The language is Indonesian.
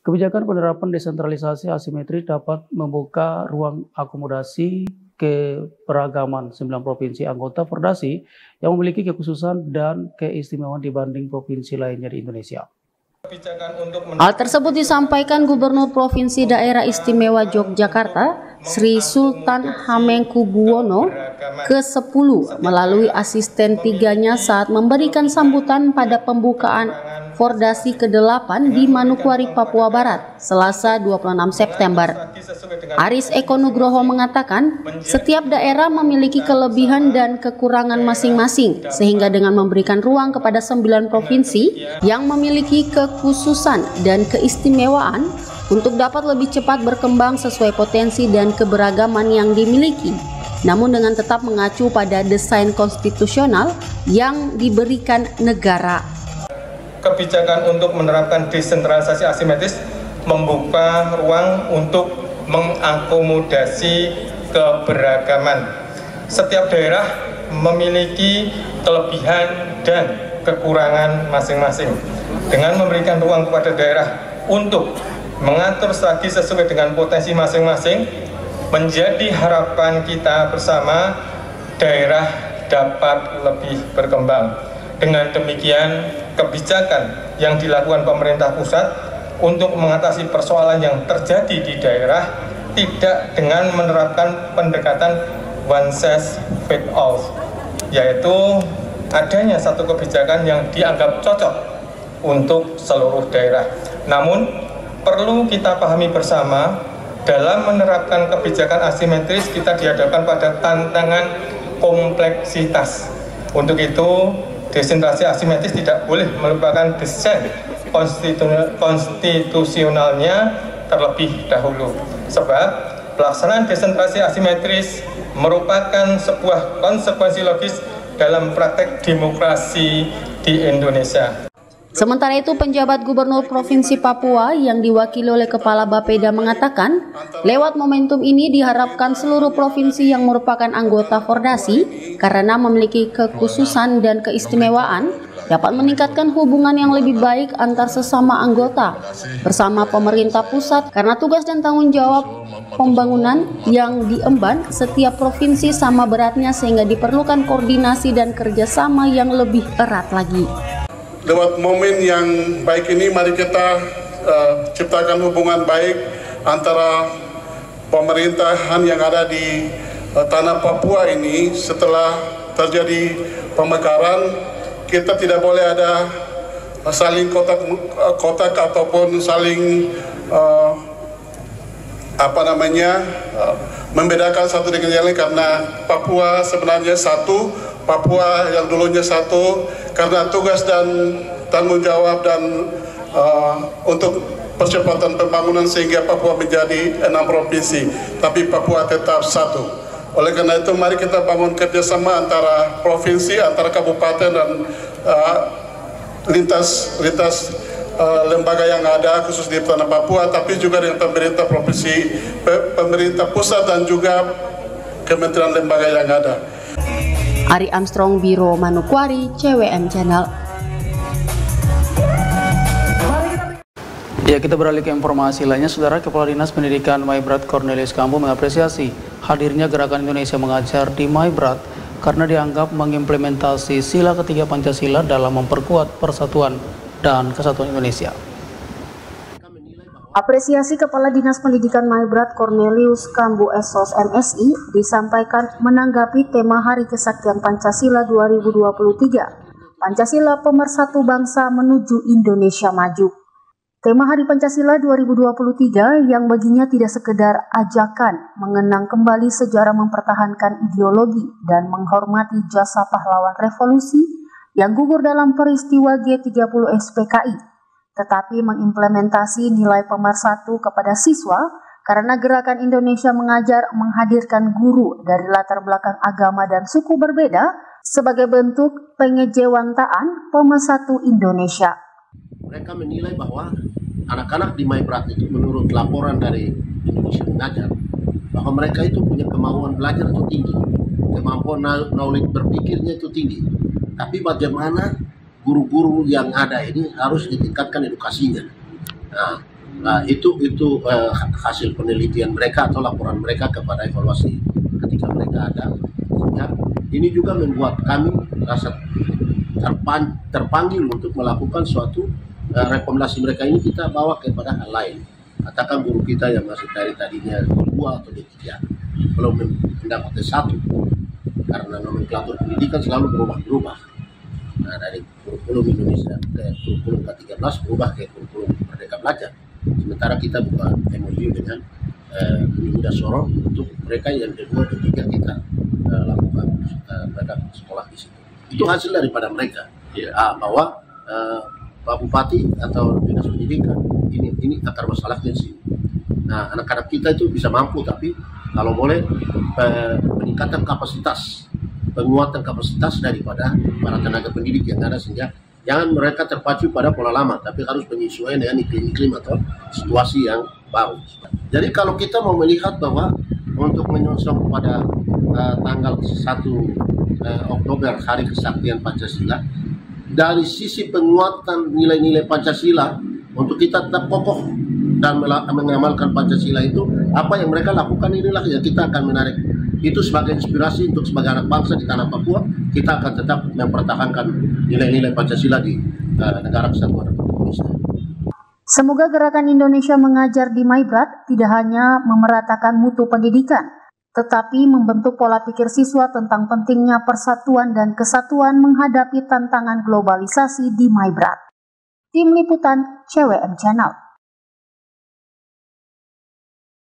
Kebijakan penerapan desentralisasi asimetris dapat membuka ruang akomodasi keberagaman 9 provinsi anggota Fordasi yang memiliki kekhususan dan keistimewaan dibanding provinsi lainnya di Indonesia. Hal tersebut disampaikan Gubernur Provinsi Daerah Istimewa Yogyakarta, Sri Sultan Hamengkubuwono ke-10 melalui asisten tiganya saat memberikan sambutan pada pembukaan Fordasi ke-8 di Manokwari, Papua Barat, Selasa 26 September. Aris Eko Nugroho mengatakan, setiap daerah memiliki kelebihan dan kekurangan masing-masing, sehingga dengan memberikan ruang kepada 9 provinsi yang memiliki kekhususan dan keistimewaan untuk dapat lebih cepat berkembang sesuai potensi dan keberagaman yang dimiliki, namun dengan tetap mengacu pada desain konstitusional yang diberikan negara. Kebijakan untuk menerapkan desentralisasi asimetris membuka ruang untuk mengakomodasi keberagaman. Setiap daerah memiliki kelebihan dan kekurangan masing-masing. Dengan memberikan ruang kepada daerah untuk mengatur strategi sesuai dengan potensi masing-masing, menjadi harapan kita bersama daerah dapat lebih berkembang. Dengan demikian, kebijakan yang dilakukan pemerintah pusat untuk mengatasi persoalan yang terjadi di daerah tidak dengan menerapkan pendekatan one size fits all, yaitu adanya satu kebijakan yang dianggap cocok untuk seluruh daerah. Namun, perlu kita pahami bersama, dalam menerapkan kebijakan asimetris kita dihadapkan pada tantangan kompleksitas. Untuk itu, desentralisasi asimetris tidak boleh melupakan desain konstitusionalnya terlebih dahulu. Sebab pelaksanaan desentralisasi asimetris merupakan sebuah konsekuensi logis dalam praktek demokrasi di Indonesia. Sementara itu, penjabat Gubernur Provinsi Papua yang diwakili oleh Kepala Bapeda mengatakan, lewat momentum ini diharapkan seluruh provinsi yang merupakan anggota Fordasi karena memiliki kekhususan dan keistimewaan dapat meningkatkan hubungan yang lebih baik antar sesama anggota bersama pemerintah pusat karena tugas dan tanggung jawab pembangunan yang diemban setiap provinsi sama beratnya sehingga diperlukan koordinasi dan kerjasama yang lebih erat lagi. Lewat momen yang baik ini, mari kita ciptakan hubungan baik antara pemerintahan yang ada di tanah Papua ini. Setelah terjadi pemekaran, kita tidak boleh ada saling kotak ataupun saling membedakan satu dengan yang lain, karena Papua sebenarnya satu. Papua yang dulunya satu, karena tugas dan tanggung jawab dan untuk percepatan pembangunan sehingga Papua menjadi 6 provinsi, tapi Papua tetap satu. Oleh karena itu, mari kita bangun kerjasama antara provinsi, antara kabupaten dan lintas lembaga yang ada khusus di tanah Papua, tapi juga dengan pemerintah provinsi, pemerintah pusat dan juga kementerian lembaga yang ada. Ari Armstrong, Biro Manokwari, CWM Channel. Ya, kita beralih ke informasi lainnya. Saudara, Kepala Dinas Pendidikan Maibrat Cornelius Kambu mengapresiasi hadirnya Gerakan Indonesia Mengajar di Maibrat karena dianggap mengimplementasi sila ketiga Pancasila dalam memperkuat persatuan dan kesatuan Indonesia. Apresiasi Kepala Dinas Pendidikan Maibrat Cornelius Kambu SOS MSI disampaikan menanggapi tema Hari Kesaktian Pancasila 2023, Pancasila Pemersatu Bangsa Menuju Indonesia Maju. Tema Hari Pancasila 2023 yang baginya tidak sekedar ajakan mengenang kembali sejarah mempertahankan ideologi dan menghormati jasa pahlawan revolusi yang gugur dalam peristiwa G30 SPKI, tetapi mengimplementasi nilai pemersatu kepada siswa karena Gerakan Indonesia Mengajar menghadirkan guru dari latar belakang agama dan suku berbeda sebagai bentuk pengejawantahan pemersatu Indonesia. Mereka menilai bahwa anak-anak di Maibrat itu, menurut laporan dari Indonesia Mengajar, bahwa mereka itu punya kemauan belajar itu tinggi, kemampuan knowledge berpikirnya itu tinggi. Tapi bagaimana guru-guru yang ada ini harus ditingkatkan edukasinya. Nah, Nah, itu hasil penelitian mereka atau laporan mereka kepada evaluasi ketika mereka ada. Ya, ini juga membuat kami rasa terpanggil untuk melakukan suatu rekomendasi mereka ini kita bawa kepada hal lain. Katakan guru kita yang masih dari tadinya D2 atau D3 belum mendapat S1 karena nomenklatur pendidikan selalu berubah-ubah. Nah, dari kurikulum Indonesia ke kurikulum K13 berubah ke kurikulum Merdeka Belajar. Sementara kita buka MOU dengan Muda Sorong untuk mereka yang D2 dan D3 kita lakukan mereka sekolah di situ. Itu hasil daripada mereka bahwa Pak Bupati atau Dinas Pendidikan ini akar masalahnya sih. Nah, anak-anak kita itu bisa mampu, tapi kalau boleh peningkatan kapasitas, penguatan kapasitas daripada para tenaga pendidik yang ada, sehingga jangan mereka terpacu pada pola lama, tapi harus penyesuaian dengan iklim-iklim atau situasi yang baru. Jadi kalau kita mau melihat bahwa untuk menyongsong pada tanggal 1 Oktober Hari Kesaktian Pancasila, dari sisi penguatan nilai-nilai Pancasila untuk kita tetap kokoh dan mengamalkan Pancasila itu, apa yang mereka lakukan inilah yang kita akan menarik itu sebagai inspirasi untuk sebagai anak bangsa di tanah Papua. Kita akan tetap mempertahankan nilai-nilai Pancasila di negara kesatuan Republik Indonesia. Semoga gerakan Indonesia Mengajar di Maibrat tidak hanya memeratakan mutu pendidikan, tetapi membentuk pola pikir siswa tentang pentingnya persatuan dan kesatuan menghadapi tantangan globalisasi di Maibrat. Tim Liputan CWM Channel.